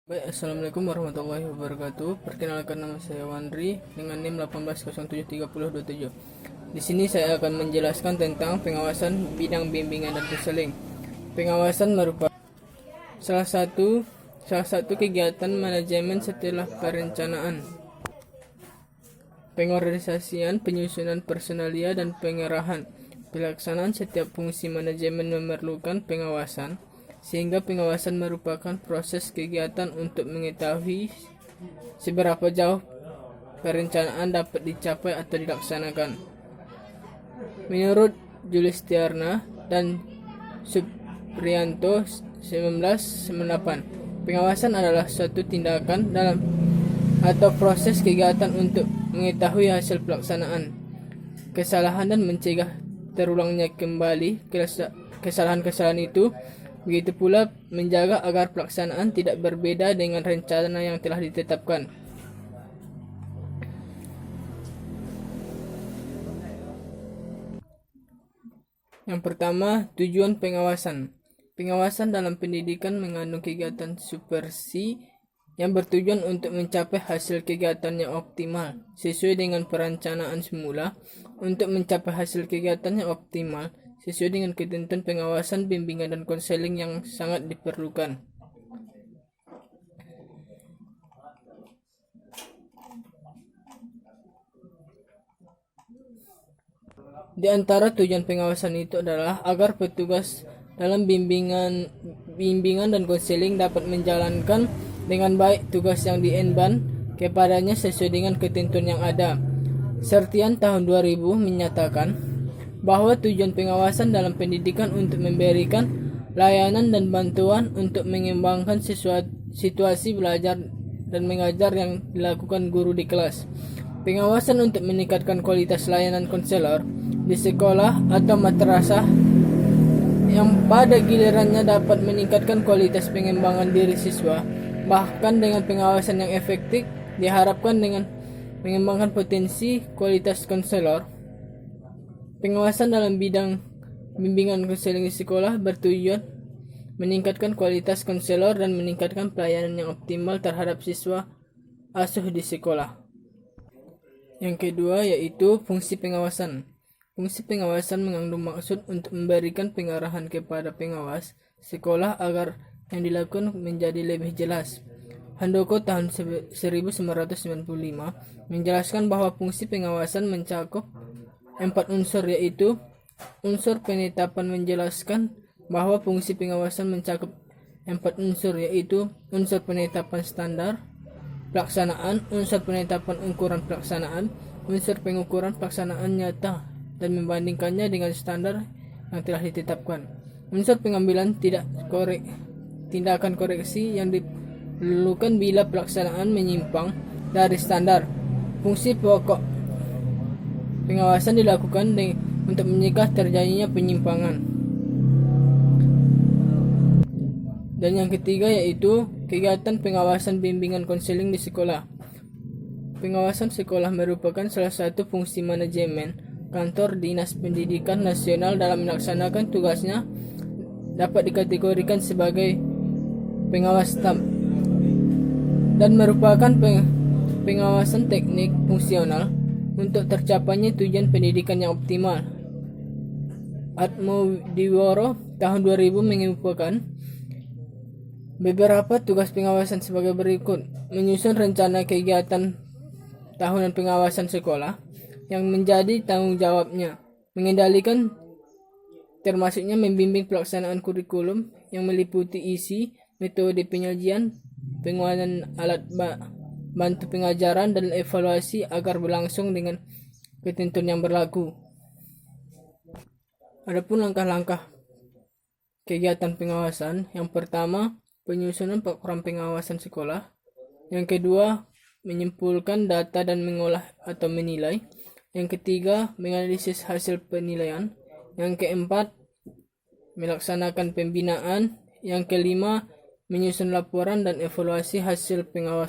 Baik, Assalamualaikum warahmatullahi wabarakatuh. Perkenalkan, nama saya Wandri dengan NIM 18073027. Di sini saya akan menjelaskan tentang pengawasan bidang bimbingan dan konseling. Pengawasan merupakan salah satu kegiatan manajemen setelah perencanaan, pengorganisasian, penyusunan personalia, dan pengerahan. Pelaksanaan setiap fungsi manajemen memerlukan pengawasan, sehingga pengawasan merupakan proses kegiatan untuk mengetahui seberapa jauh perencanaan dapat dicapai atau dilaksanakan. Menurut Julius Tiarna dan Supriyanto 1998, pengawasan adalah suatu tindakan dalam atau proses kegiatan untuk mengetahui hasil pelaksanaan, kesalahan, dan mencegah terulangnya kembali kesalahan-kesalahan itu. Begitu pula menjaga agar pelaksanaan tidak berbeda dengan rencana yang telah ditetapkan. Yang pertama, tujuan pengawasan. Pengawasan dalam pendidikan mengandung kegiatan supervisi yang bertujuan untuk mencapai hasil kegiatan yang optimal sesuai dengan perencanaan semula. Untuk mencapai hasil kegiatan yang optimal sesuai dengan ketentuan, pengawasan, bimbingan, dan konseling yang sangat diperlukan. Di antara tujuan pengawasan itu adalah agar petugas dalam bimbingan dan konseling dapat menjalankan dengan baik tugas yang diemban kepadanya sesuai dengan ketentuan yang ada. Sertian tahun 2000 menyatakan bahwa tujuan pengawasan dalam pendidikan untuk memberikan layanan dan bantuan untuk mengembangkan situasi belajar dan mengajar yang dilakukan guru di kelas. Pengawasan untuk meningkatkan kualitas layanan konselor di sekolah atau madrasah yang pada gilirannya dapat meningkatkan kualitas pengembangan diri siswa. Bahkan dengan pengawasan yang efektif diharapkan dengan mengembangkan potensi kualitas konselor. Pengawasan dalam bidang bimbingan konseling di sekolah bertujuan meningkatkan kualitas konselor dan meningkatkan pelayanan yang optimal terhadap siswa asuh di sekolah. Yang kedua yaitu fungsi pengawasan. Fungsi pengawasan mengandung maksud untuk memberikan pengarahan kepada pengawas sekolah agar yang dilakukan menjadi lebih jelas. Handoko tahun 1995 menjelaskan bahwa fungsi pengawasan mencakup 4 unsur, yaitu unsur penetapan. Menjelaskan bahwa fungsi pengawasan mencakup 4 unsur, yaitu unsur penetapan standar pelaksanaan, unsur penetapan ukuran pelaksanaan, unsur pengukuran pelaksanaan nyata dan membandingkannya dengan standar yang telah ditetapkan, unsur pengambilan tindakan koreksi yang diperlukan bila pelaksanaan menyimpang dari standar. Fungsi pokok pengawasan dilakukan untuk mencegah terjadinya penyimpangan. Dan yang ketiga yaitu kegiatan pengawasan bimbingan konseling di sekolah. Pengawasan sekolah merupakan salah satu fungsi manajemen kantor Dinas Pendidikan Nasional dalam melaksanakan tugasnya. Dapat dikategorikan sebagai pengawas dan merupakan pengawasan teknik fungsional untuk tercapainya tujuan pendidikan yang optimal. Atmodiworo tahun 2000 mengumpulkan beberapa tugas pengawasan sebagai berikut: menyusun rencana kegiatan tahunan pengawasan sekolah yang menjadi tanggung jawabnya, mengendalikan termasuknya membimbing pelaksanaan kurikulum yang meliputi isi, metode penyajian, penguatan alat bantu pengajaran, dan evaluasi agar berlangsung dengan ketentuan yang berlaku. Adapun langkah-langkah kegiatan pengawasan, yang pertama penyusunan program pengawasan sekolah, yang kedua menyimpulkan data dan mengolah atau menilai, yang ketiga menganalisis hasil penilaian, yang keempat melaksanakan pembinaan, yang kelima menyusun laporan dan evaluasi hasil pengawasan.